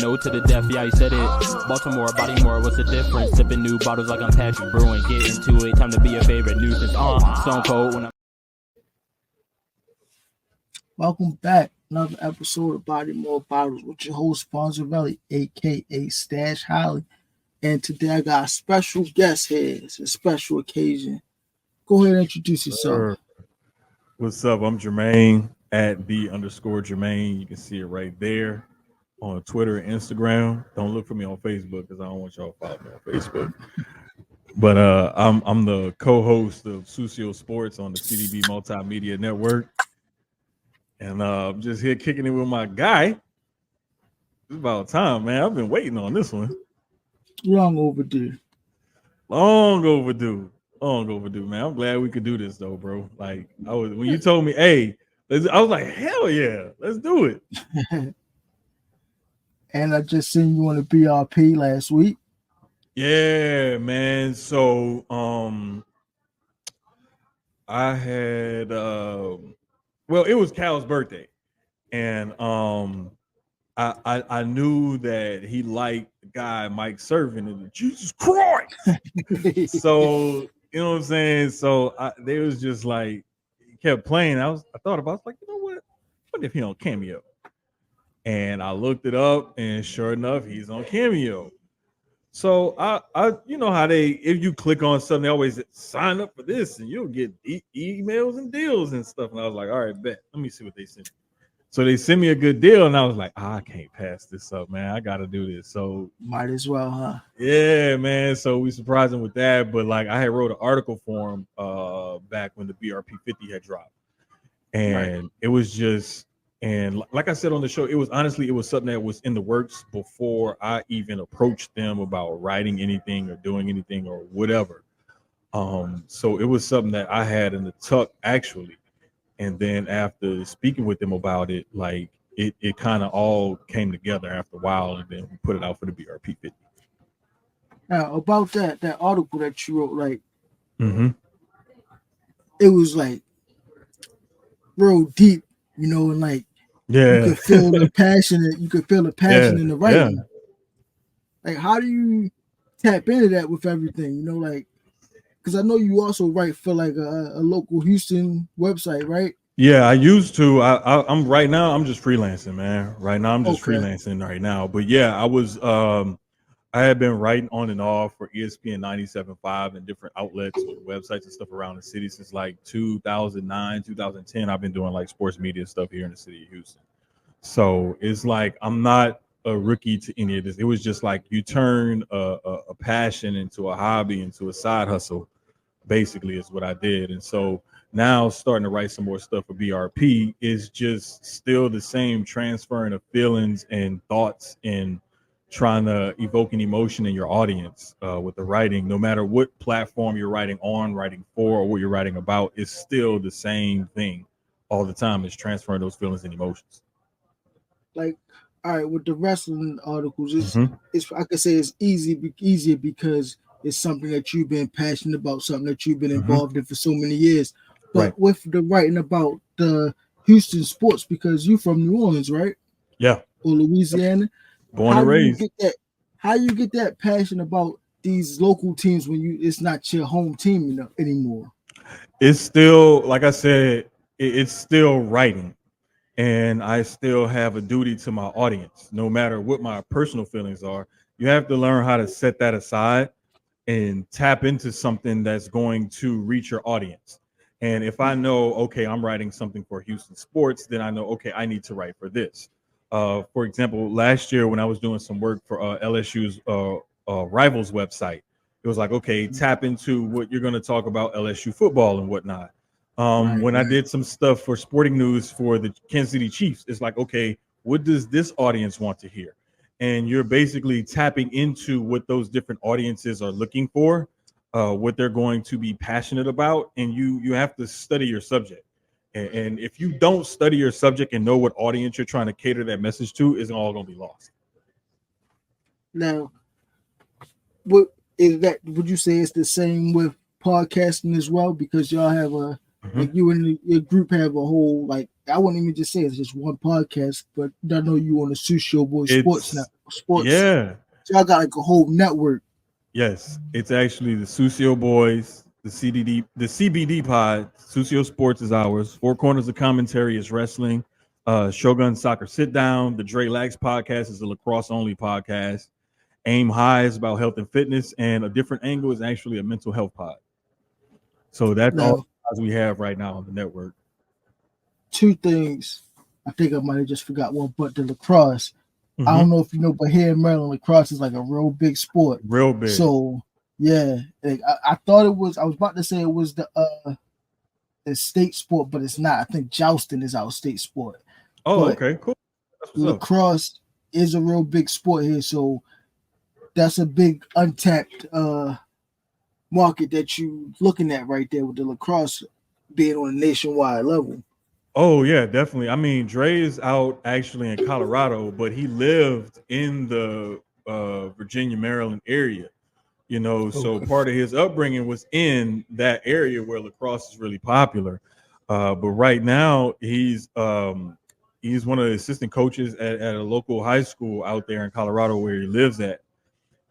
No to the death, yeah, I said it. Baltimore, Bodymore, what's the difference? Sipping new bottles like I'm Patrick Brewing. Get into it, time to be a favorite nuisance. Stone Cold when I'm. Welcome back. Another episode of Bodymore Bottles with your host, Fonzarelli, aka Stash Holly. And today I got a special guest here. It's a special occasion. Go ahead and introduce yourself. What's up? I'm Jermaine at @the_Jermaine. You can see it right there on Twitter and Instagram. Don't look for me on Facebook because I don't want y'all to follow me on Facebook. But I'm the co-host of Sucio Sports on the CDB Multimedia Network. And I'm just here kicking it with my guy. It's about time, man. I've been waiting on this one. Long overdue, man. I'm glad we could do this though, bro. Like when you told me, hey, I was like, hell yeah, let's do it. And I just seen you on the BRP last week. Yeah, man. So I had it was Cal's birthday, and I knew that he liked the guy Mike Servin and Jesus Christ. So you know what I'm saying. So they was just like he kept playing. I thought about like, you know what if he on Cameo? And I looked it up, and sure enough, he's on Cameo. So I you know how if you click on something, they always sign up for this, and you'll get emails and deals and stuff. And I was like, all right, bet. Let me see what they sent me. So they sent me a good deal, and I was like, I can't pass this up, man. I got to do this. So might as well, huh? Yeah, man. So we surprised him with that. But like, I had wrote an article for him back when the BRP 50 had dropped, and It was just. And like I said on the show, it was something that was in the works before I even approached them about writing anything or doing anything or whatever. So it was something that I had in the tuck actually. And then after speaking with them about it, like it kind of all came together after a while, and then we put it out for the BRP 50. Now about that article that you wrote, like it was like real deep, you know, and like you could feel the passion. You could feel the passion in the writing. Yeah. Like, how do you tap into that with everything? You know, like, because I know you also write for like a local Houston website, right? Yeah, I used to. I'm right now. I'm just freelancing, man. Right now, I'm just freelancing right now. But yeah, I was. I had been writing on and off for ESPN 97.5 and different outlets or websites and stuff around the city since like 2009, 2010. I've been doing like sports media stuff here in the city of Houston. So it's like I'm not a rookie to any of this. It was just like you turn a passion into a hobby, into a side hustle, basically is what I did. And so now starting to write some more stuff for BRP is just still the same transferring of feelings and thoughts and trying to evoke an emotion in your audience with the writing. No matter what platform you're writing on, writing for, or what you're writing about, it's still the same thing all the time. It's transferring those feelings and emotions. Like, all right, with the wrestling articles, it's I could say it's easier because it's something that you've been passionate about, something that you've been involved in for so many years. But with the writing about the Houston sports, because you're from New Orleans, right? Yeah. Or Louisiana. Born and raised. How you get that passion about these local teams when it's not your home team anymore? It's still, like I said, it's still writing. And I still have a duty to my audience, no matter what my personal feelings are. You have to learn how to set that aside and tap into something that's going to reach your audience. And if I know, okay, I'm writing something for Houston sports, then I know, okay, I need to write for this. For example, last year when I was doing some work for LSU's Rivals website, it was like, okay, tap into what you're going to talk about LSU football and whatnot. When I did some stuff for Sporting News for the Kansas City Chiefs, it's like, okay, what does this audience want to hear? And you're basically tapping into what those different audiences are looking for, what they're going to be passionate about, and you have to study your subject. And if you don't study your subject and know what audience you're trying to cater that message to, it's all going to be lost. Now, what is that? Would you say it's the same with podcasting as well? Because y'all have like you and your group have a whole like I wouldn't even just say it's just one podcast, but I know you on the Sucio Boys Sports Network. Yeah. So I got like a whole network. Yes, it's actually the Sucio Boys, the CBD pod. Sucio Sports is ours. Four Corners of Commentary is wrestling. Shogun Soccer Sit Down. The Dre Lax podcast is a lacrosse only podcast. Aim High is about health and fitness, and A Different Angle is actually a mental health pod. So that's all we have right now on the network. Two things. I think I might have just forgot one, but the lacrosse. I don't know if you know, but here in Maryland, lacrosse is like a real big sport. Real big. So yeah, like, I thought it was. I was about to say it was the state sport, but it's not. I think jousting is our state sport. Oh, but okay, cool. Lacrosse is a real big sport here, so that's a big untapped market that you looking at right there with the lacrosse being on a nationwide level. Oh yeah, definitely. I mean, Dre is out actually in Colorado, but he lived in the Virginia, Maryland area. You know, so part of his upbringing was in that area where lacrosse is really popular. But right now, he's one of the assistant coaches at a local high school out there in Colorado where he lives at,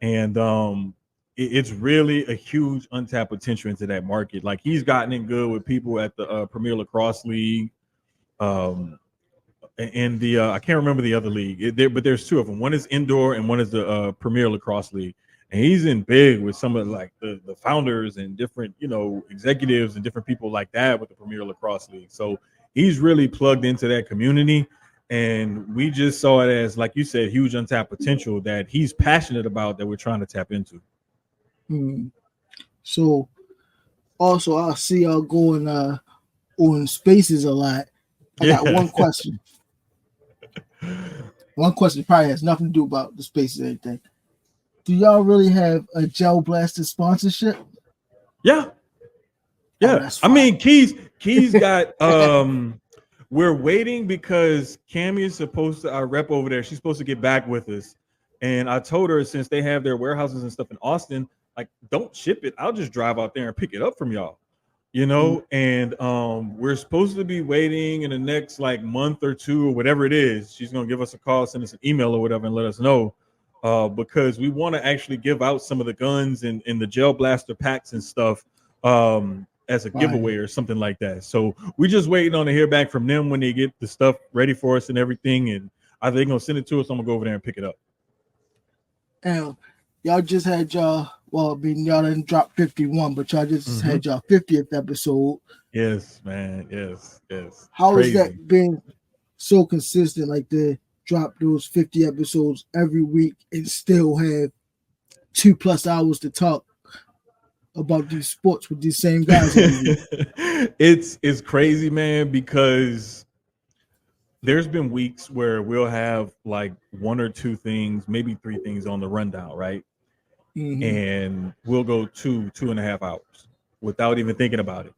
and it's really a huge untapped potential into that market. Like he's gotten in good with people at the Premier Lacrosse League. And the I can't remember the other league, but there's two of them. One is indoor and one is the Premier Lacrosse League. And he's in big with some of like the founders and different, you know, executives and different people like that with the Premier Lacrosse League. So he's really plugged into that community. And we just saw it as, like you said, huge untapped potential that he's passionate about that we're trying to tap into. So also I see y'all going on spaces a lot. I got one question. One question probably has nothing to do about the spaces or anything. Do y'all really have a Gel Blaster sponsorship? Yeah. I mean, Keys got we're waiting because Cammie is supposed to, our rep over there, she's supposed to get back with us. And I told her, since they have their warehouses and stuff in Austin, like, don't ship it. I'll just drive out there and pick it up from y'all. You know, and we're supposed to be waiting in the next like month or two or whatever it is. She's gonna give us a call, send us an email or whatever, and let us know. Because we want to actually give out some of the guns and the Gel Blaster packs and stuff as a giveaway or something like that. So we're just waiting on to hear back from them when they get the stuff ready for us and everything. And either they're going to send it to us, I'm going to go over there and pick it up. Y'all just had y'all, well, I mean, y'all didn't drop 51, but y'all just had y'all 50th episode. Yes, man. Yes. How has that been so consistent, like the drop those 50 episodes every week and still have 2+ hours to talk about these sports with these same guys? It's crazy, man, because there's been weeks where we'll have like one or two things, maybe three things on the rundown, right? And we'll go 2.5 hours without even thinking about it.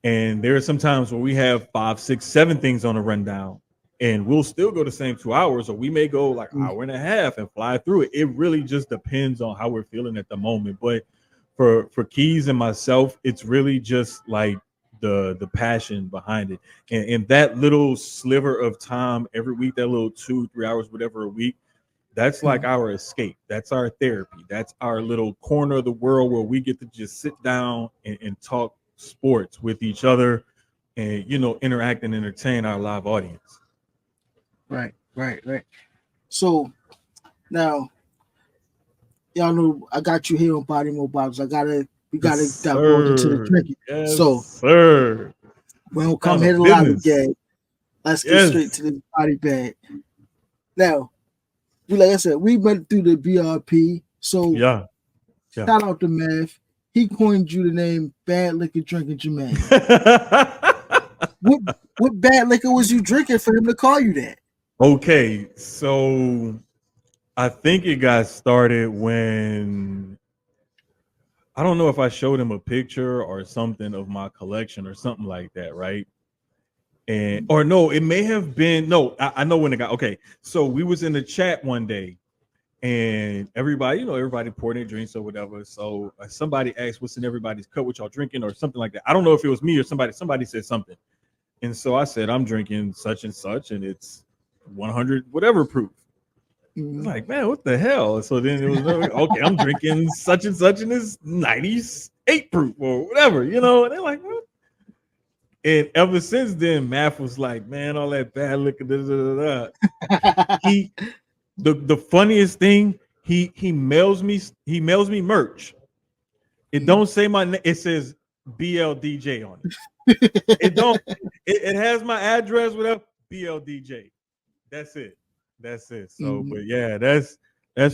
And there are some times where we have 5, 6, 7 things on the rundown, and we'll still go the same 2 hours, or we may go like an hour and a half and fly through it. It really just depends on how we're feeling at the moment. But for Keys and myself, it's really just like the passion behind it. And that little sliver of time every week, that little 2-3 hours, whatever a week, that's like our escape. That's our therapy. That's our little corner of the world where we get to just sit down and talk sports with each other and, you know, interact and entertain our live audience. Right. So now, y'all know I got you here on Body More Bottles. We gotta divulge into the drinking. Yes, so, sir. We don't come here to lollygag. Let's get straight to the body bag. Now, like I said, we went through the BRP. So, shout out to Math. He coined you the name Bad Liquor Drinking Jermaine. What bad liquor was you drinking for him to call you that? Okay, so I think it got started when, I don't know if I showed him a picture or something of my collection or something like that, right? And or no, it may have been, no, I know when it got, okay. So we was in the chat one day and everybody poured their drinks or whatever. So somebody asked what's in everybody's cup, what y'all drinking or something like that. I don't know if it was me or somebody said something. And so I said, I'm drinking such and such, and it's 100 whatever proof. It's like, man, what the hell? So then it was okay, I'm drinking such and such, and it's 98 proof or whatever, you know. And they're like, what? And ever since then, Math was like, man, all that bad liquor. The funniest thing, he mails me merch. It don't say my name. It says BLDJ on it. It has my address, whatever. BLDJ. That's it. So, but yeah, that's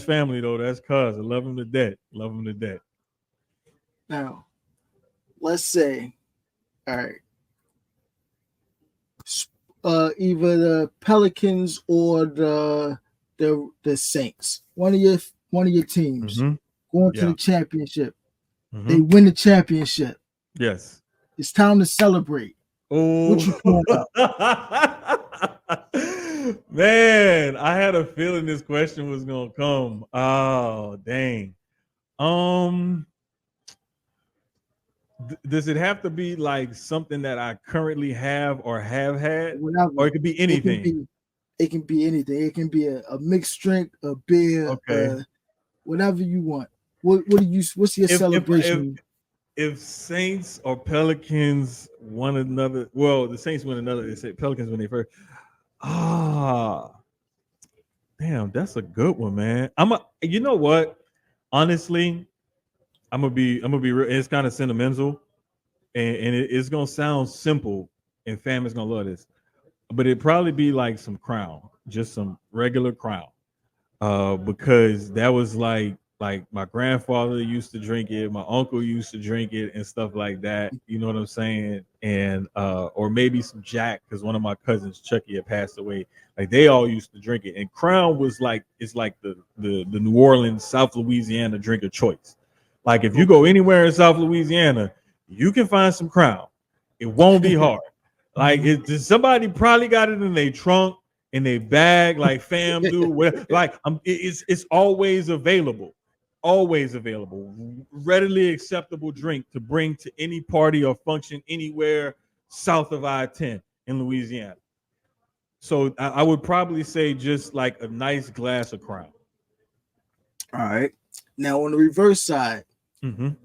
family though. That's cuz. I love him to death. Now, let's say, all right, either the Pelicans or the Saints, one of your teams going to the championship. They win the championship. Yes. It's time to celebrate. Oh, what you pouring out? Man, I had a feeling this question was gonna come. Oh, dang. Does it have to be like something that I currently have or have had? Whatever. Or it could be anything. It can be anything. It can be a mixed drink, a beer, whatever you want. What's your celebration? If Saints or Pelicans won another, well, the Saints win another. They say Pelicans when they first. Damn, that's a good one, man. You know what? Honestly, I'm gonna be real. It's kind of sentimental, and it's gonna sound simple, and fam is gonna love this. But it'd probably be like some Crown, just some regular Crown, because that was like my grandfather used to drink it, my uncle used to drink it, and stuff like that. You know what I'm saying? And or maybe some Jack, because one of my cousins, Chucky, had passed away. Like they all used to drink it, and Crown was like it's like the New Orleans, South Louisiana drink of choice. Like if you go anywhere in South Louisiana, you can find some Crown. It won't be hard. Like somebody probably got it in their trunk, in their bag, like fam do. Like it's always available. Always available, readily acceptable drink to bring to any party or function anywhere south of I-10 in Louisiana. So I would probably say just like a nice glass of Crown. All right. Now on the reverse side,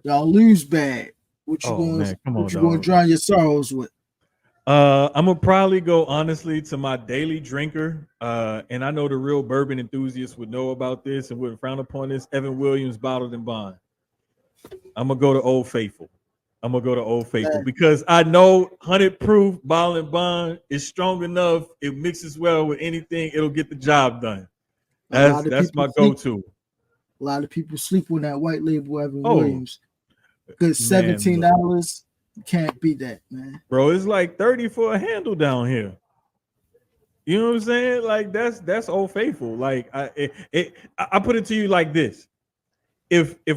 y'all lose bad. What you going to drown your sorrows with? I'm gonna probably go honestly to my daily drinker, and I know the real bourbon enthusiasts would know about this and wouldn't frown upon this. Evan Williams Bottled and Bond. I'm gonna go to Old Faithful. Because I know 100 proof Bottled and Bond is strong enough. It mixes well with anything. It'll get the job done. That's my go-to. A lot of people sleep on that white label Evan Williams. Good $17. You can't beat that, man. Bro, it's like 30 for a handle down here. You know what I'm saying? Like that's Old Faithful. Like I put it to you like this. If I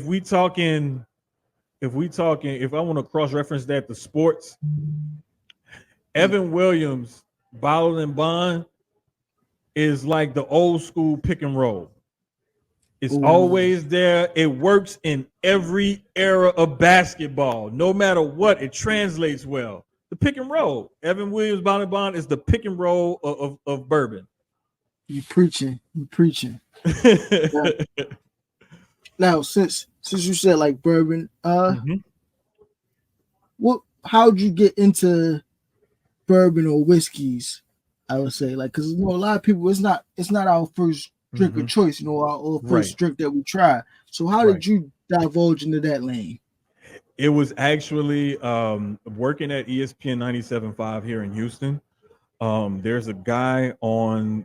want to cross-reference that to sports, Evan Williams Bottled and Bond is like the old school pick and roll. It's always there. It works in every era of basketball. No matter what, it translates well. The pick and roll. Evan Williams Bottled and Bond is the pick and roll of bourbon. You preaching. Yeah. Now, since you said like bourbon, how'd you get into bourbon or whiskeys? I would say, like, because a lot of people, it's not our first drink of choice, our first drink that we try. So how did you divulge into that lane? It was actually working at ESPN 97.5 here in Houston. There's a guy on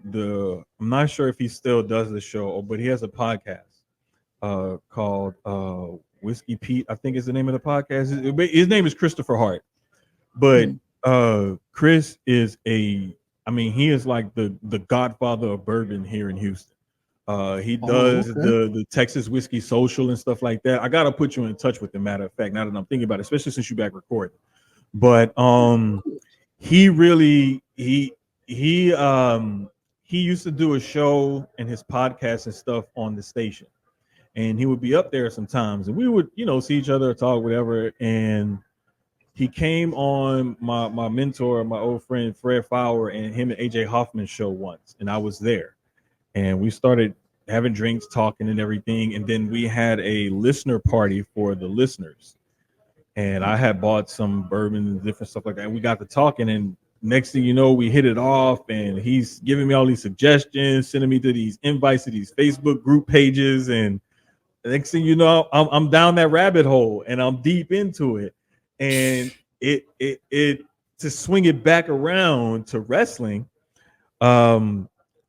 I'm not sure if he still does the show, but he has a podcast called Whiskey Pete, I think is the name of the podcast. His name is Christopher Hart. But Chris is he is like the godfather of bourbon here in Houston. He does the Texas Whiskey Social and stuff like that. I gotta put you in touch with him, matter of fact, now that I'm thinking about it, especially since you're back recording. But he used to do a show and his podcast and stuff on the station. And he would be up there sometimes and we would, see each other, talk, whatever. And he came on my mentor, my old friend Fred Fowler, and him and AJ Hoffman show once, and I was there, and we started having drinks, talking, and everything, and then we had a listener party for the listeners, and I had bought some bourbon and different stuff like that. And we got to talking, and next thing you know, we hit it off, and he's giving me all these suggestions, sending me to these invites to these Facebook group pages, and the next thing you know, I'm down that rabbit hole, and I'm deep into it. And it to swing it back around to wrestling, I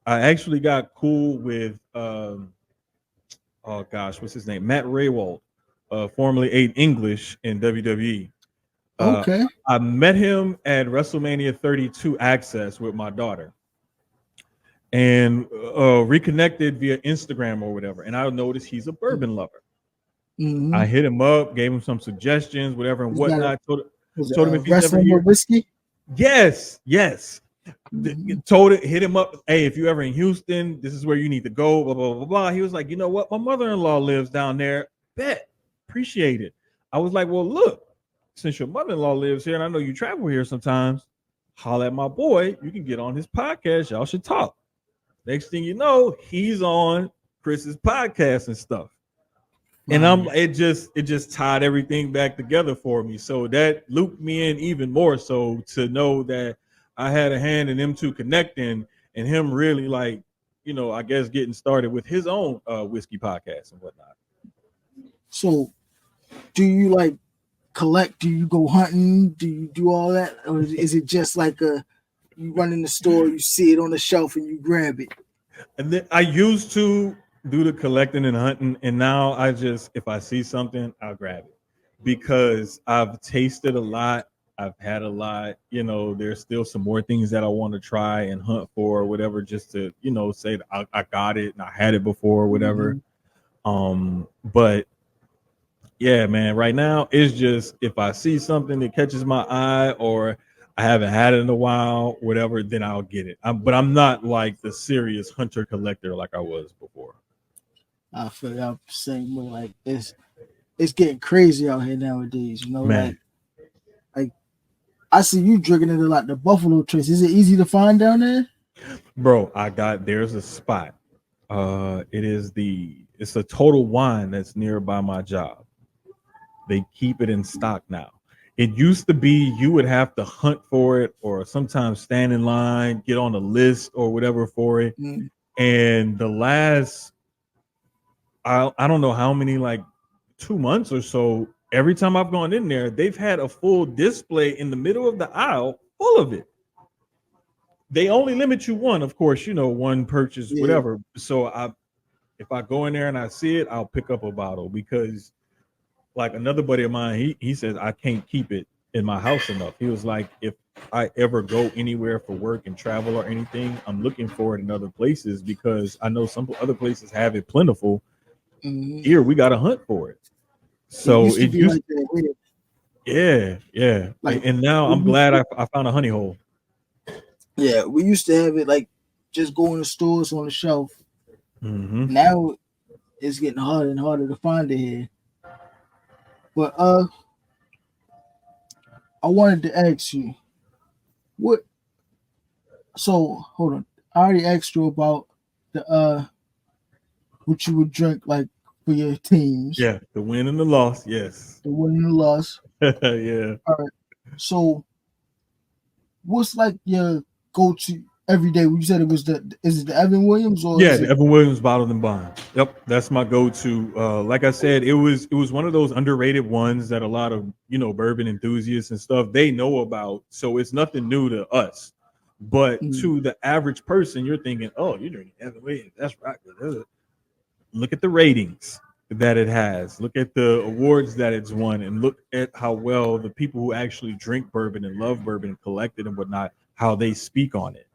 actually got cool with oh gosh, what's his name? Matt Raywald, formerly Aiden English in WWE. Okay. I met him at WrestleMania 32 Access with my daughter, and reconnected via Instagram or whatever. And I noticed he's a bourbon lover. Mm-hmm. I hit him up, gave him some suggestions, whatever and whatnot. Told him if he's wrestling ever here. with whiskey. Yes. Mm-hmm. Hit him up. Hey, if you ever in Houston, this is where you need to go. Blah blah blah blah. He was like, you know what? My mother-in-law lives down there. Bet, appreciate it. I was like, well, look, since your mother-in-law lives here, and I know you travel here sometimes, holla at my boy. You can get on his podcast. Y'all should talk. Next thing you know, he's on Chris's podcast and stuff. And it just tied everything back together for me. So that looped me in even more so to know that I had a hand in them two connecting and him really like, I guess getting started with his own whiskey podcast and whatnot. So do you like collect? Do you go hunting? Do you do all that? Or is it just like you run in the store, you see it on the shelf and you grab it? And then I used to do the collecting and hunting, and now I just, if I see something, I'll grab it because I've tasted a lot, I've had a lot. There's still some more things that I want to try and hunt for or whatever, just to say that I got it and I had it before or whatever. Mm-hmm. But yeah, man, right now it's just if I see something that catches my eye or I haven't had it in a while, whatever, then I'll get it. But I'm not like the serious hunter collector like I was before. I feel like I'm the same way. Like it's getting crazy out here nowadays. Man. Like I see you drinking it a lot. The Buffalo Trace. Is it easy to find down there? Bro, there's a spot. It's a Total Wine that's nearby my job. They keep it in stock now. It used to be you would have to hunt for it or sometimes stand in line, get on a list or whatever for it. Mm. And the last, I don't know how many, like 2 months or so, every time I've gone in there, they've had a full display in the middle of the aisle full of it. They only limit you one, of course, one purchase, whatever. So if I go in there and I see it, I'll pick up a bottle because like another buddy of mine, he says I can't keep it in my house enough. He was like, if I ever go anywhere for work and travel or anything, I'm looking for it in other places because I know some other places have it plentiful. Mm-hmm. Here we got to hunt for it. So it used to be like that. Yeah. Like, and now I'm glad I found a honey hole. Yeah, we used to have it like just go in the stores on the shelf. Mm-hmm. Now it's getting harder and harder to find it here. But I wanted to ask you what. So hold on, I already asked you about the what you would drink like for your teams. Yeah, the win and the loss. Yes, the win and the loss. Yeah. All right. So, what's like your go-to every day? You said is it the Evan Williams or the Evan Williams Bottled and Bond. Yep, that's my go-to. Like I said, it was one of those underrated ones that a lot of bourbon enthusiasts and stuff they know about. So it's nothing new to us, but to the average person, you're thinking, oh, you're drinking Evan Williams. That's right. Look at the ratings that it has. Look at the awards that it's won, and look at how well the people who actually drink bourbon and love bourbon and collect it and whatnot, how they speak on it.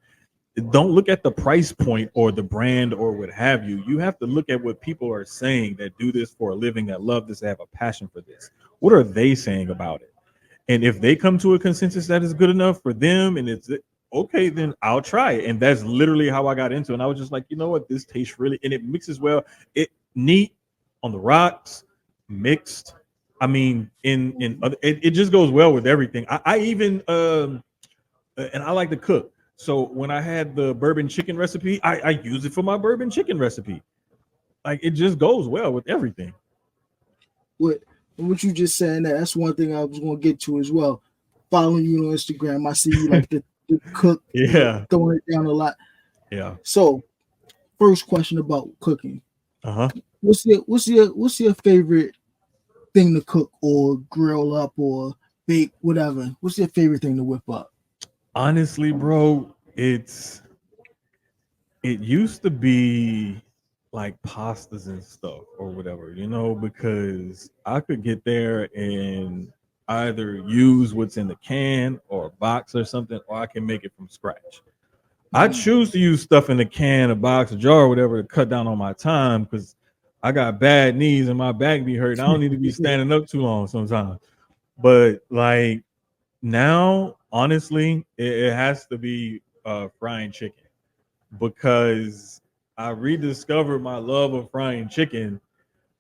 Don't look at the price point or the brand or what have you. You have to look at what people are saying that do this for a living, that love this, that have a passion for this. What are they saying about it? And if they come to a consensus that is good enough for them and it's okay, then I'll try it. And that's literally how I got into it. And I was just like, you know what? This tastes really, and it mixes well. It neat on the rocks, mixed, I mean, in other, it just goes well with everything. I even and I like to cook. So when I had the bourbon chicken recipe, I use it for my bourbon chicken recipe. Like it just goes well with everything. What you just saying, that's one thing I was gonna get to as well. Following you on Instagram, I see you like the cook, Yeah. throwing it down a lot. Yeah. So, first question about cooking. Uh-huh. What's your favorite thing to cook or grill up or bake, whatever? What's your favorite thing to whip up? Honestly, bro, it used to be like pastas and stuff or whatever, because I could get there and either use what's in the can or a box or something, or I can make it from scratch. I choose to use stuff in the can, a box, a jar, or whatever to cut down on my time because I got bad knees and my back be hurting. I don't need to be standing up too long sometimes. But like now, honestly, it has to be frying chicken because I rediscovered my love of frying chicken.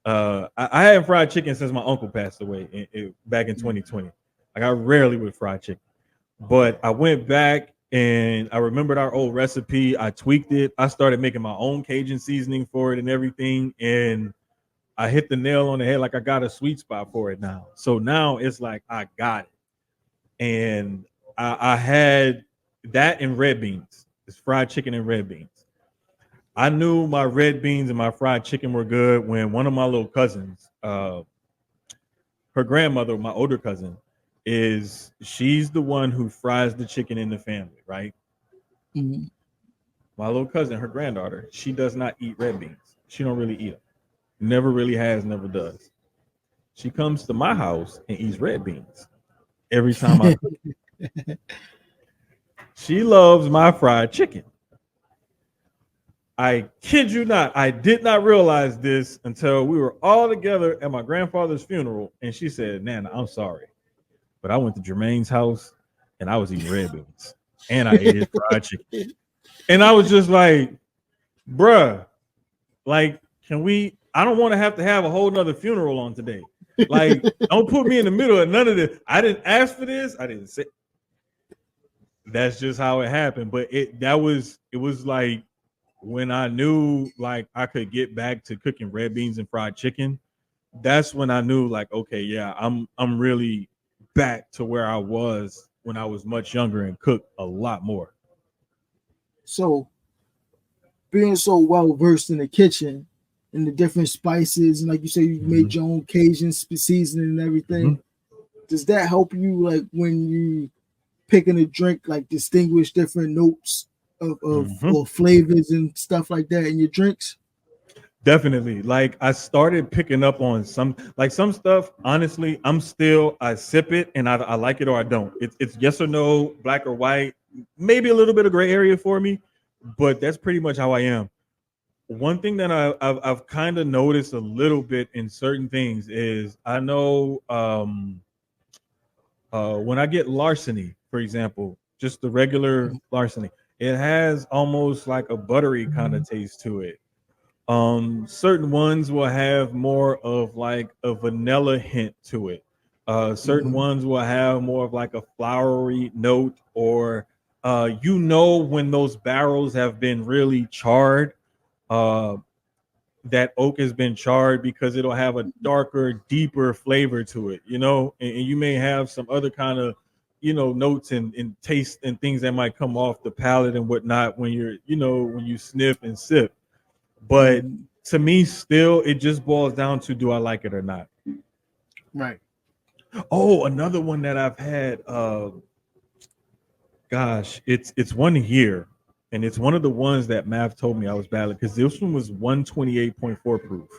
I hadn't fried chicken since my uncle passed away back in 2020. Like I rarely would fry chicken, but I went back and I remembered our old recipe. I tweaked it. I started making my own Cajun seasoning for it and everything, and I hit the nail on the head. Like I got a sweet spot for it now. So now it's like I got it, and I had that and red beans. It's fried chicken and red beans. I knew my red beans and my fried chicken were good when one of my little cousins, her grandmother, my older cousin, she's the one who fries the chicken in the family, right? Mm-hmm. My little cousin, her granddaughter, she does not eat red beans. She don't really eat them. Never really has, never does. She comes to my house and eats red beans every time I cook. She loves my fried chicken. I kid you not, I did not realize this until we were all together at my grandfather's funeral, and she said, "Nana, I'm sorry, but I went to Jermaine's house and I was eating red beans and I ate his fried chicken." And I was just like, bruh, like, can we? I don't want to have a whole nother funeral on today. Like, don't put me in the middle of none of this. I didn't ask for this. I didn't say. That's just how it happened. But it was like when I knew like I could get back to cooking red beans and fried chicken. That's when I knew like, okay, yeah, I'm really back to where I was when I was much younger and cooked a lot more. So, being so well versed in the kitchen and the different spices, and like you say, you made your own Cajun seasoning and everything. Does that help you, like when you picking a drink, like distinguish different notes of or flavors and stuff like that in your drinks? Definitely. Like I started picking up on some stuff. Honestly, I sip it and I like it or I don't. It's yes or no, black or white, maybe a little bit of gray area for me, but that's pretty much how I am. One thing that I've kind of noticed a little bit in certain things is I know when I get larceny, for example, just the regular larceny, it has almost like a buttery kind of taste to it. Certain ones will have more of like a vanilla hint to it. Certain ones will have more of like a flowery note, or when those barrels have been really charred, uh, that oak has been charred because it'll have a darker, deeper flavor to it, and you may have some other kind of, notes and taste and things that might come off the palate and whatnot when when you sniff and sip. But to me, still, it just boils down to, do I like it or not? Right. Oh, another one that I've had, gosh, it's one here, and it's one of the ones that Mav told me I was bad, because this one was 128.4 proof.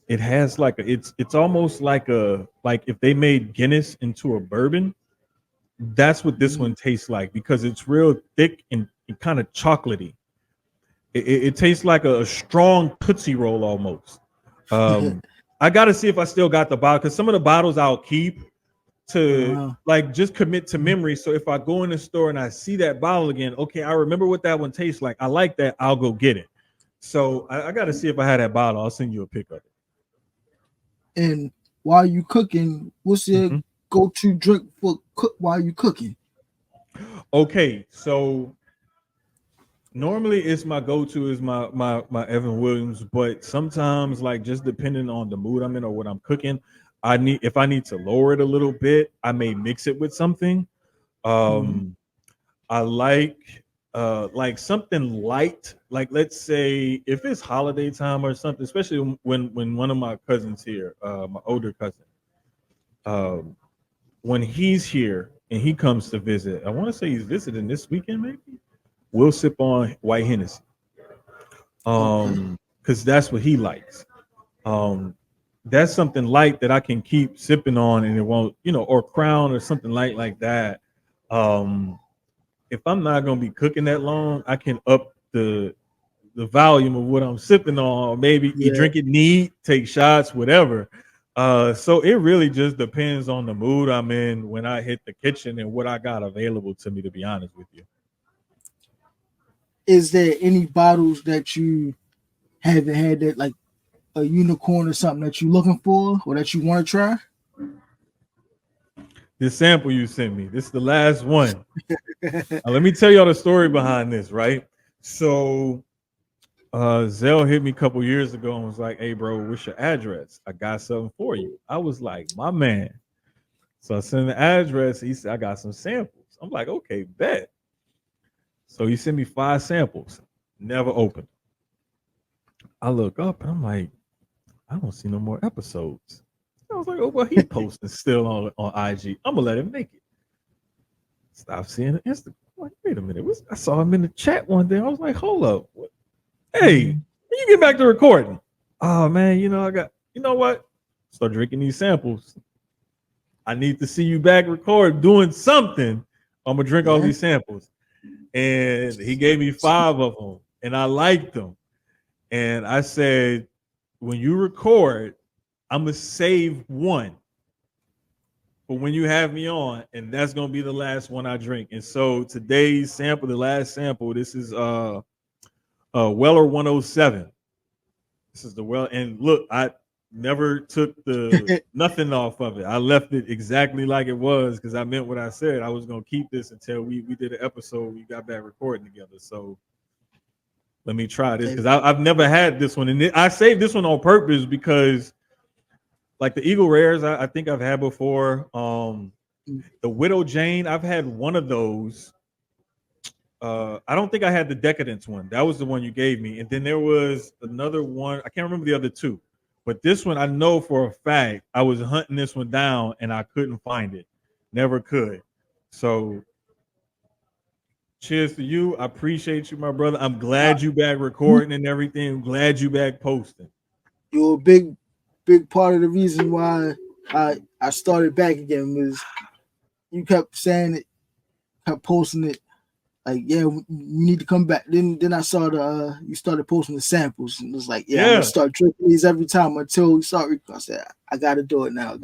It has like it's almost like if they made Guinness into a bourbon. That's what this one tastes like, because it's real thick and kind of chocolatey. It tastes like a strong Tootsie Roll almost. I got to see if I still got the bottle, because some of the bottles I'll keep to like just commit to memory. So if I go in the store and I see that bottle again, okay, I remember what that one tastes like. I like that. I'll go get it. So I got to see if I had that bottle. I'll send you a pic of it. And while you cooking, what's your go-to drink for cook while you cooking? Okay, so normally it's my go-to is my Evan Williams, but sometimes like just depending on the mood I'm in or what I'm cooking, if I need to lower it a little bit, I may mix it with something. I like something light, like let's say if it's holiday time or something, especially when one of my cousins here, my older cousin, when he's here and he comes to visit, I want to say he's visiting this weekend maybe. We'll sip on white Hennessy. Because that's what he likes. That's something light that I can keep sipping on and it won't, or Crown or something light like that. If I'm not gonna be cooking that long, I can up the volume of what I'm sipping on. Maybe you drink it neat, take shots, whatever. So it really just depends on the mood I'm in when I hit the kitchen and what I got available to me, to be honest with you. Is there any bottles that you haven't had that like a unicorn or something that you're looking for or that you want to try? This sample you sent me, this is the last one. Let me tell y'all the story behind this, right? So Zell hit me a couple years ago and was like, hey bro, what's your address? I got something for you. I was like, my man. So I sent the address. He said, I got some samples. I'm like, okay, bet. So he sent me 5 samples, never opened. I look up and I'm like, I don't see no more episodes. I was like, oh, well, he posting still on IG. I'm gonna let him make it. Stop seeing it Instagram. I'm like, wait a minute. I saw him in the chat one day. I was like, hold up. What? Hey, when you get back to recording? Oh man, I got, you know what? Start drinking these samples. I need to see you back record doing something. I'm gonna drink all these samples. And he gave me 5 of them, and I liked them. And I said, when you record, I'm gonna save one for when you have me on, and that's gonna be the last one I drink. And so today's sample, the last sample, this is Weller 107. This is the Well, and look, I never took the nothing off of it. I left it exactly like it was because I meant what I said. I was gonna keep this until we did an episode. We got back recording together. So let me try this because I've never had this one, and I saved this one on purpose because, like the Eagle Rares, I think I've had before. The Widow Jane, I've had one of those. I don't think I had the Decadence one. That was the one you gave me, and then there was another one. I can't remember the other 2. But this one, I know for a fact, I was hunting this one down and I couldn't find it. Never could. So cheers to you. I appreciate you, my brother. I'm glad you back recording and everything. I'm glad you back posting. You're a big part of the reason why I started back again was you kept saying it, kept posting it. Like, yeah, we need to come back. Then I saw you started posting the samples, and it was like, I'm gonna start drinking these every time until we start. I said, I gotta do it now.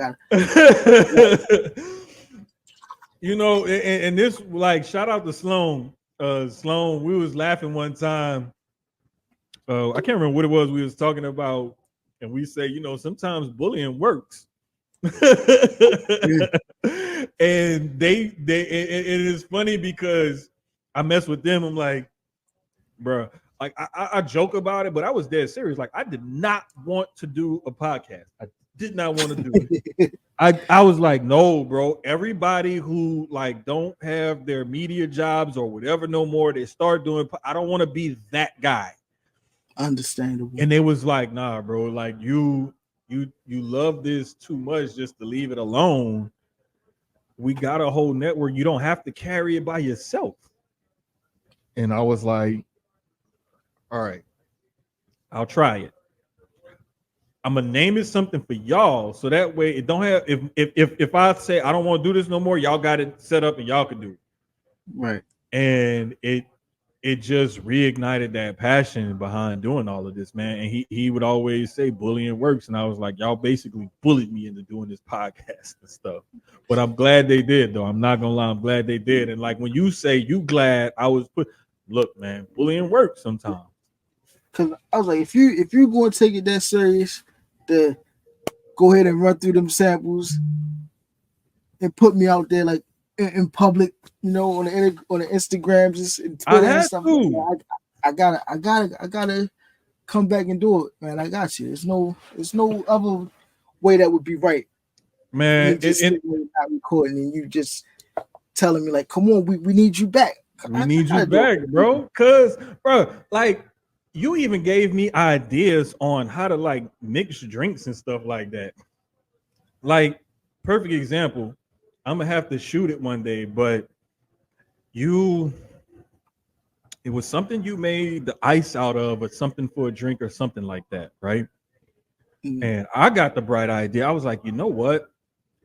And this, like, shout out to Sloan. Sloan, we was laughing one time. I can't remember what it was we was talking about, and we say, sometimes bullying works. And it is funny because I mess with them. I'm like, bro, like I joke about it, but I was dead serious. Like I did not want to do a podcast. I did not want to do it. I was like, no, bro. Everybody who like don't have their media jobs or whatever no more, they start doing. I don't want to be that guy. Understandable. And it was like, nah, bro. Like you love this too much just to leave it alone. We got a whole network. You don't have to carry it by yourself. And I was like, all right, I'll try it. I'm gonna name it something for y'all, so that way it don't have. If I say I don't want to do this no more, y'all got it set up and y'all can do it. Right. And it just reignited that passion behind doing all of this, man. And he would always say bullying works, and I was like, y'all basically bullied me into doing this podcast and stuff. But I'm glad they did, though. I'm not gonna lie, I'm glad they did. And like when you say you glad, I was look, man, bullying works sometimes. Cause I was like, if you're going to take it that serious, the go ahead and run through them samples and put me out there like in public, you know, on the Instagrams and Twitter and stuff. Like that. I gotta come back and do it, man. I got you. There's no other way that would be right, man. Just not recording and you just telling me like, come on, we need you back. We need you back, bro. Cause, bro, like you even gave me ideas on how to like mix drinks and stuff like that. Like, perfect example. I'm gonna have to shoot it one day, but it was something you made the ice out of, or something for a drink, or something like that, right? Mm-hmm. And I got the bright idea. I was like, you know what?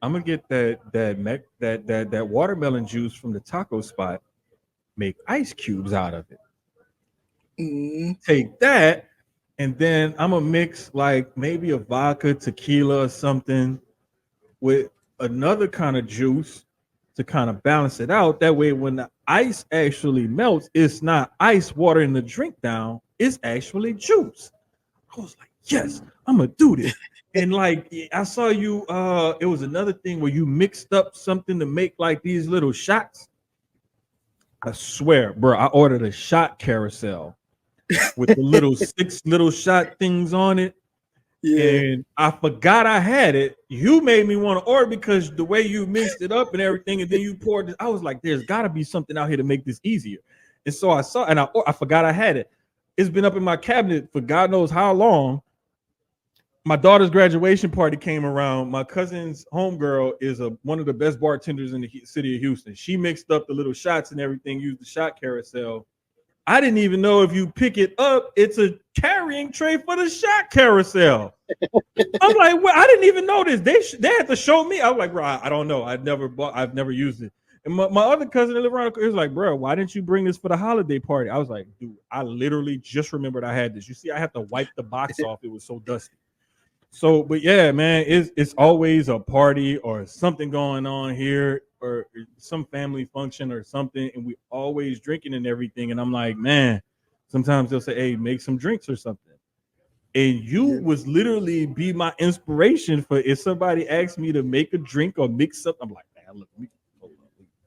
I'm gonna get that watermelon juice from the taco spot, make ice cubes out of it. Mm-hmm. Take that, and then I'm gonna mix like maybe a vodka, tequila, or something with another kind of juice to kind of balance it out. That way, when the ice actually melts, it's not ice watering the drink down, it's actually juice. I was like, yes, I'm gonna do this. And like I saw you, it was another thing where you mixed up something to make like these little shots. I swear, bro, I ordered a shot carousel with the little 6 little shot things on it. Yeah. And I forgot I had it. You made me want to order because the way you mixed it up and everything, and then you poured it. I was like, there's got to be something out here to make this easier. And so I saw, and I forgot I had it. It's been up in my cabinet for God knows how long. My daughter's graduation party came around. My cousin's homegirl is one of the best bartenders in the city of Houston. She mixed up the little shots and everything, used the shot carousel. I didn't even know if you pick it up, it's a carrying tray for the shot carousel. I'm like, well, I didn't even know this. They had to show me. I was like, bro, I don't know. I've never used it. And my other cousin that lived around was like, bro, why didn't you bring this for the holiday party? I was like, dude, I literally just remembered I had this. You see, I have to wipe the box off. It was so dusty. So, but yeah, man, it's always a party or something going on here, or some family function or something, and we always drinking and everything. And I'm like, man, sometimes they'll say, hey, make some drinks or something. And you was literally be my inspiration for if somebody asked me to make a drink or mix something. I'm like, man, look,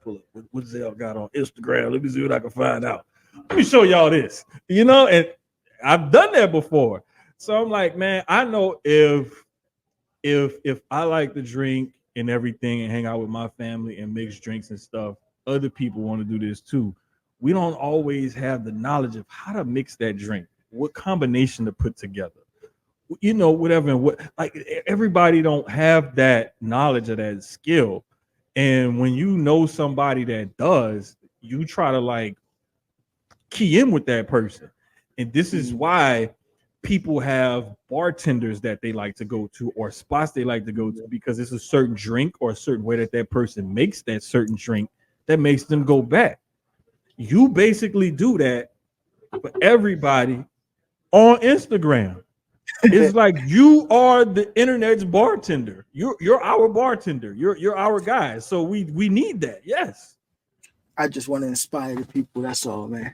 pull up. What Zell got on Instagram? Let me see what I can find out. Let me show y'all this, you know, and I've done that before. So I'm like, man, I know if I like to drink and everything and hang out with my family and mix drinks and stuff, other people want to do this too. We don't always have the knowledge of how to mix that drink, what combination to put together, you know, whatever. And what, like, everybody don't have that knowledge or that skill. And when you know somebody that does, you try to like key in with that person. And this is why people have bartenders that they like to go to or spots they like to go to, because it's a certain drink or a certain way that person makes that certain drink that makes them go back. You basically do that for everybody on Instagram. It's like you are the internet's bartender. You're our bartender. You're our guy. So we need that. Yes. I just want to inspire the people. That's all, man.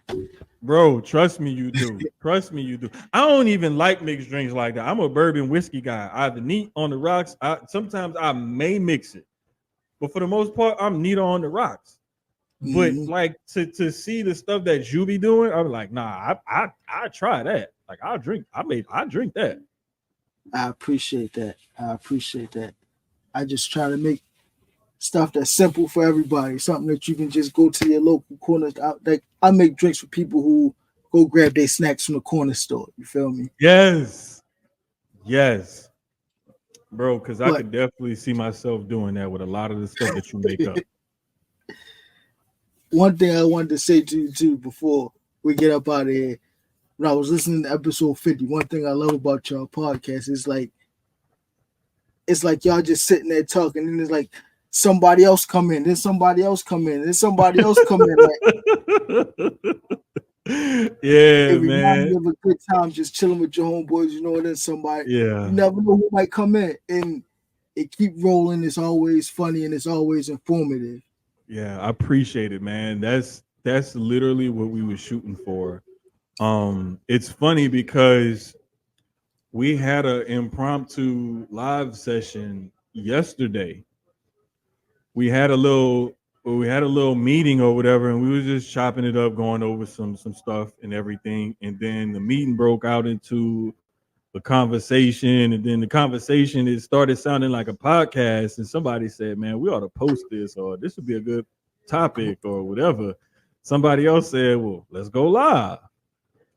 Bro, trust me, you do. Trust me, you do. I don't even like mixed drinks like that. I'm a bourbon whiskey guy. Either neat on the rocks. Sometimes I may mix it, but for the most part, I'm neat on the rocks. But like to see the stuff that you be doing, I'm like, nah, I try that. Like I drink that. I appreciate that. I just try to make stuff that's simple for everybody, something that you can just go to your local corner. Like I make drinks for people who go grab their snacks from the corner store. You feel me? Yes, bro. Because I could definitely see myself doing that with a lot of the stuff that you make up. One thing I wanted to say to you too before we get up out of here, when I was listening to episode 50, one thing I love about your podcast is like, it's like y'all just sitting there talking, and it's like somebody else come in, then somebody else come in, then somebody else come in. Like, yeah, it man. reminds me of a good time just chilling with your homeboys, you know, and then somebody, you never know who might come in, and it keep rolling. It's always funny and it's always informative. Yeah, I appreciate it, man. That's literally what we were shooting for. It's funny because we had an impromptu live session yesterday. We had a little meeting or whatever, and we was just chopping it up, going over some stuff and everything. And then the meeting broke out into a conversation, and then the conversation, it started sounding like a podcast. And somebody said, "Man, we ought to post this, or this would be a good topic, or whatever." Somebody else said, "Well, let's go live."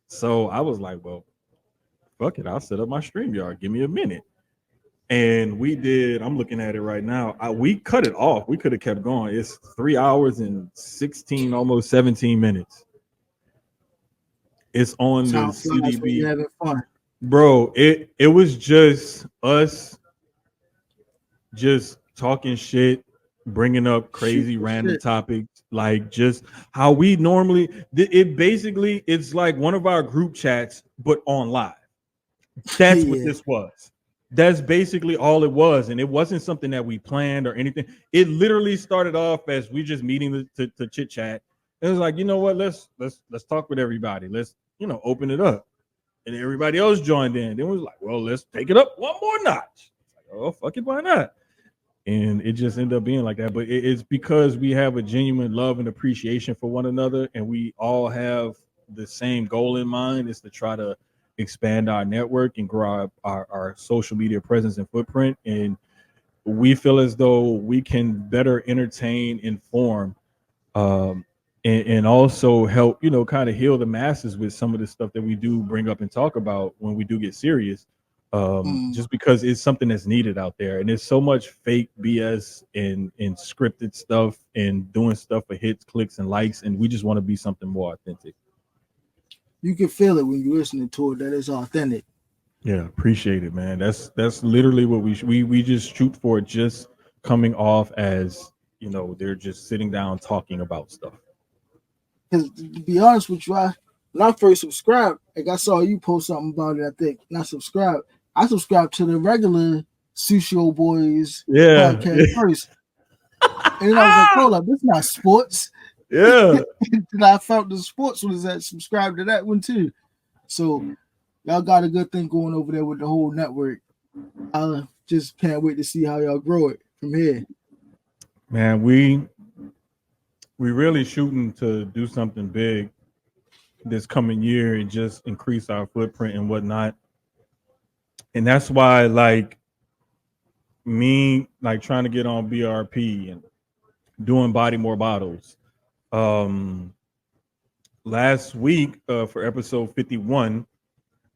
So I was like, "Well, fuck it, I'll set up my StreamYard. Give me a minute." And we did. I'm looking at it right now. We cut it off. We could have kept going. It's 3 hours and 16, almost 17 minutes. It's on the CDB. Having fun, bro. It was just us, just talking shit, bringing up crazy random topics, like just how we normally. It basically, it's like one of our group chats, but on live. That's what this was. That's basically all it was, and it wasn't something that we planned or anything. It literally started off as we just meeting to chit chat. It was like, you know what? Let's talk with everybody. Let's open it up, and everybody else joined in. Then it was like, well, let's take it up one more notch. Like, oh, fuck it, why not? And it just ended up being like that. But it's because we have a genuine love and appreciation for one another, and we all have the same goal in mind: is to try to expand our network and grow our social media presence and footprint. And we feel as though we can better entertain, inform, and also help, kind of heal the masses with some of the stuff that we do bring up and talk about when we do get serious, just because it's something that's needed out there. And there's so much fake BS and scripted stuff and doing stuff for hits, clicks, and likes, and we just want to be something more authentic. You can feel it when you're listening to it that it's authentic. Yeah, appreciate it, man. That's literally what we just shoot for, just coming off as, they're just sitting down talking about stuff. Because to be honest with you, when I first subscribed, like I saw you post something about it, I think, and I subscribed to the regular Sucio Boys podcast first. And then I was like, hold up, this is not sports. Yeah. And I felt the sports was that subscribed to that one too. So y'all got a good thing going over there with the whole network. I just can't wait to see how y'all grow it from here. Man, we really shooting to do something big this coming year and just increase our footprint and whatnot. And that's why, like, me, like, trying to get on BRP and doing Body More Bottles. Last week, for episode 51,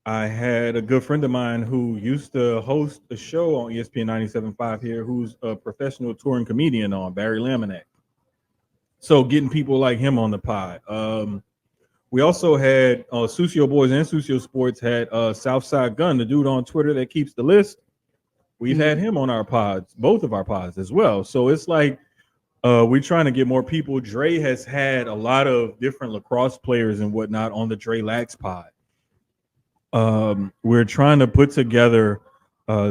I had a good friend of mine who used to host a show on ESPN 97.5 here, who's a professional touring comedian on, Barry Laminack. So getting people like him on the pod. We also had Sucio Boys and Sucio Sports had Southside Gun, the dude on Twitter that keeps the list. We've had him on our pods, both of our pods as well. So it's like, we're trying to get more people. Dre has had a lot of different lacrosse players and whatnot on the Dre Lax pod. We're trying to put together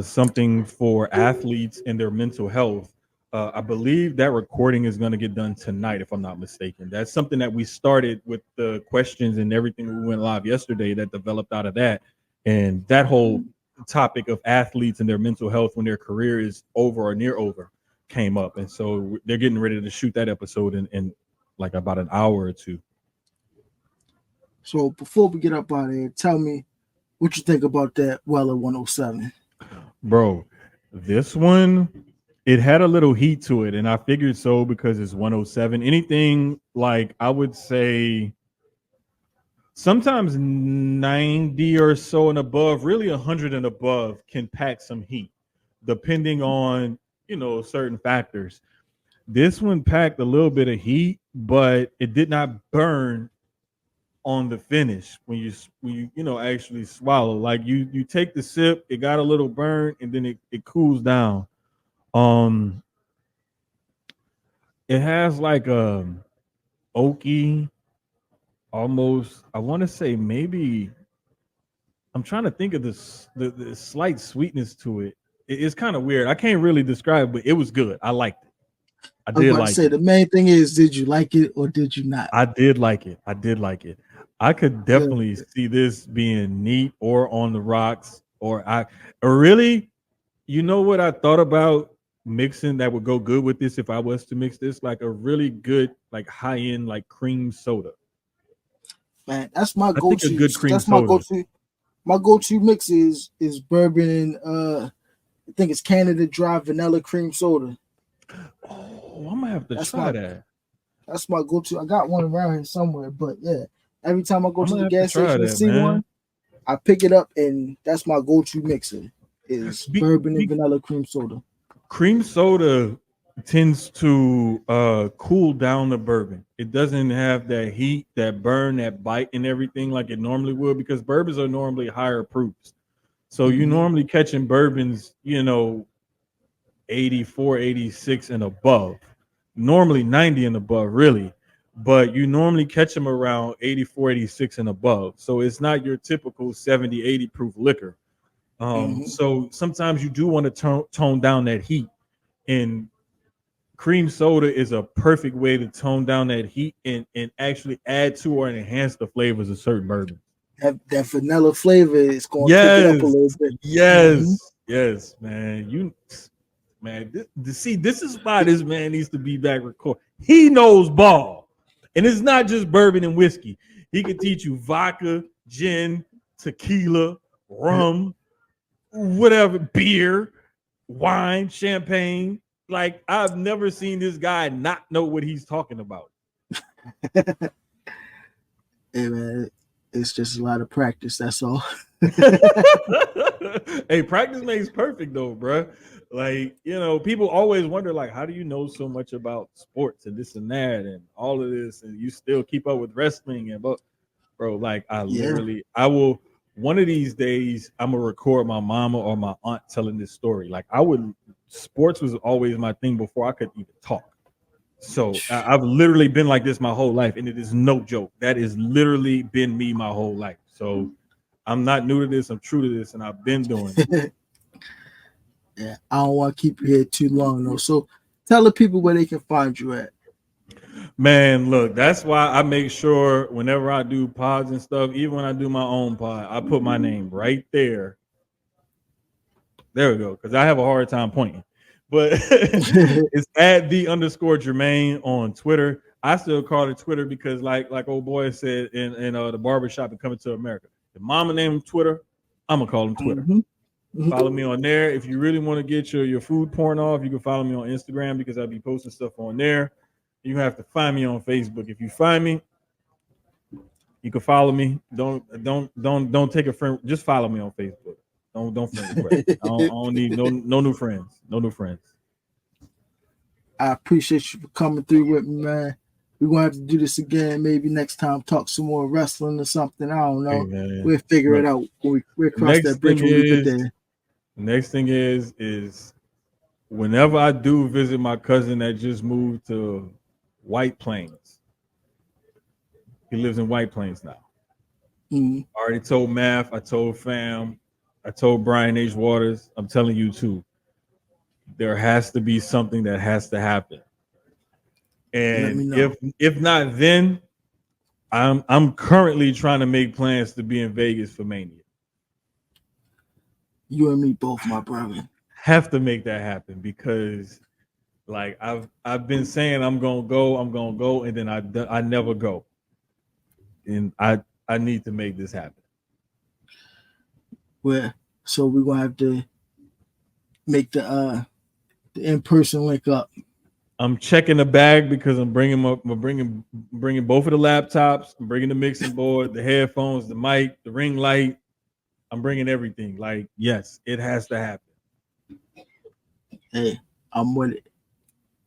something for athletes and their mental health. I believe that recording is going to get done tonight, if I'm not mistaken. That's something that we started with the questions and everything. We went live yesterday that developed out of that. And that whole topic of athletes and their mental health when their career is over or near over came up. And so they're getting ready to shoot that episode in like about an hour or two. So before we get up out of here, tell me what you think about that Weller 107. Bro, this one, it had a little heat to it, and I figured so because it's 107. Anything like, I would say sometimes 90 or so and above, really 100 and above can pack some heat, depending on, certain factors. This one packed a little bit of heat, but it did not burn on the finish when you actually swallow. Like you take the sip, it got a little burn, and then it cools down. It has like a oaky, almost, I want to say maybe, I'm trying to think of the slight sweetness to it. It's kind of weird. I can't really describe it, but it was good. I liked it. I did like it. The main thing is, did you like it or did you not? I did like it. I could definitely see this being neat or on the rocks. or really, you know what I thought about mixing that would go good with this if I was to mix this, like a really good, like high end, like cream soda. Man, that's my I think a go-to. good cream That's my soda. go-to. My go-to mix is bourbon and I think it's Canada Dry vanilla cream soda. Oh, I'm gonna have to That's try my that. that's my go-to. I got one around here somewhere, but yeah, every time I go I'm to gonna the have to gas try station and that, see man. one, I pick it up and that's my go-to mixer is bourbon and vanilla cream soda. Cream soda tends to cool down the bourbon. It doesn't have that heat, that burn, that bite and everything like it normally would, because bourbons are normally higher proofs. So you normally catching bourbons, 84, 86 and above. Normally 90 and above, really. But you normally catch them around 84, 86 and above. So it's not your typical 70, 80 proof liquor. So sometimes you do want to tone down that heat. And cream soda is a perfect way to tone down that heat and actually add to or enhance the flavors of certain bourbons. That vanilla flavor is going to pick it up a Yes, little bit. yes, man. This is why this man needs to be back record. He knows ball, and it's not just bourbon and whiskey. He can teach you vodka, gin, tequila, rum, whatever, beer, wine, champagne. Like, I've never seen this guy not know what he's talking about. Hey man, it's just a lot of practice. That's all. Hey, practice makes perfect though, bro. Like, people always wonder, like, how do you know so much about sports and this and that and all of this, and you still keep up with wrestling and bro, like, I will. One of these days, I'm gonna record my mama or my aunt telling this story. Like, sports was always my thing before I could even talk. So I've literally been like this my whole life, and it is no joke. That has literally been me my whole life. So I'm not new to this. I'm true to this, and I've been doing it. Yeah, I don't want to keep you here too long though. So tell the people where they can find you at. Man, look, that's why I make sure whenever I do pods and stuff, even when I do my own pod, I put my name right there. There we go, because I have a hard time pointing. But it's at @the_Jermaine on Twitter. I still call it Twitter because, like old boy said in the barbershop and Coming to America, if mama named him Twitter, I'm gonna call him Twitter. Follow me on there. If you really want to get your food porn off, you can follow me on Instagram because I'll be posting stuff on there. You have to find me on Facebook. If you find me, you can follow me. Don't take a friend. Just follow me on Facebook. Don't friend request. I don't need no new friends. No new friends. I appreciate you for coming through with me, man. We're gonna have to do this again, maybe next time. Talk some more wrestling or something. I don't know. Hey, we'll figure it out when we cross that bridge when we get there. Next thing is whenever I do visit my cousin that just moved to White Plains. He lives in White Plains now. I already told Math, I told Fam, I told Brian H. Waters, I'm telling you too. There has to be something that has to happen. And if not then, I'm currently trying to make plans to be in Vegas for Mania. You and me both, my brother. Have to make that happen because, like, I've been saying I'm gonna go, and then I never go, and I need to make this happen. Well, so we're gonna have to make the in-person link up. I'm checking the bag because I'm bringing both of the laptops. I'm bringing the mixing board, the headphones, the mic, the ring light. I'm bringing everything. Like, yes, it has to happen. Hey, I'm with it.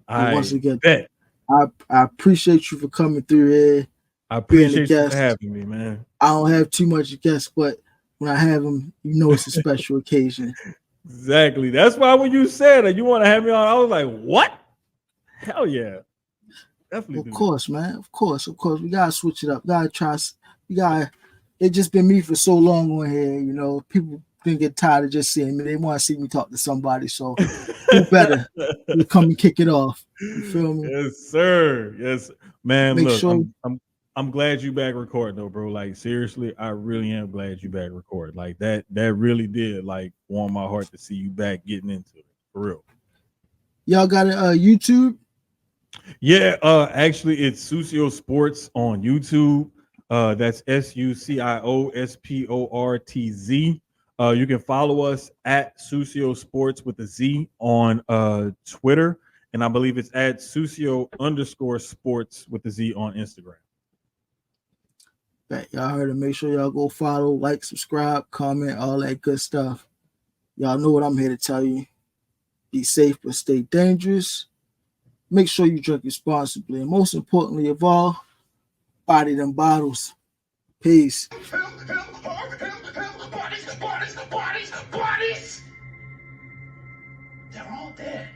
Once again, bet. I appreciate you for coming through here. I appreciate you for having me, man. I don't have too much guests, but when I have them, it's a special occasion. Exactly. That's why when you said that you want to have me on, I was like, what? Hell yeah. Definitely. Of course, man. Of course. We gotta switch it up. Gotta try. It's just been me for so long on here. People didn't get tired of just seeing me. They want to see me talk to somebody. So who better to come and kick it off? You feel me? Yes, sir. Yes, man. Make look, sure I'm glad you back recording though, bro. Like seriously, I really am glad you back recording. Like that really did like warm my heart to see you back getting into it for real. Y'all got a YouTube? Yeah, actually it's Sucio Sports on YouTube. That's SucioSportz. You can follow us at Sucio Sports with a Z on Twitter, and I believe it's at Sucio_sports with a Z on Instagram. Bet y'all heard it. Make sure y'all go follow, like, subscribe, comment, all that good stuff. Y'all know what I'm here to tell you. Be safe, but stay dangerous. Make sure you drink responsibly. And most importantly of all, body them bottles. Peace. Bodies. They're all dead.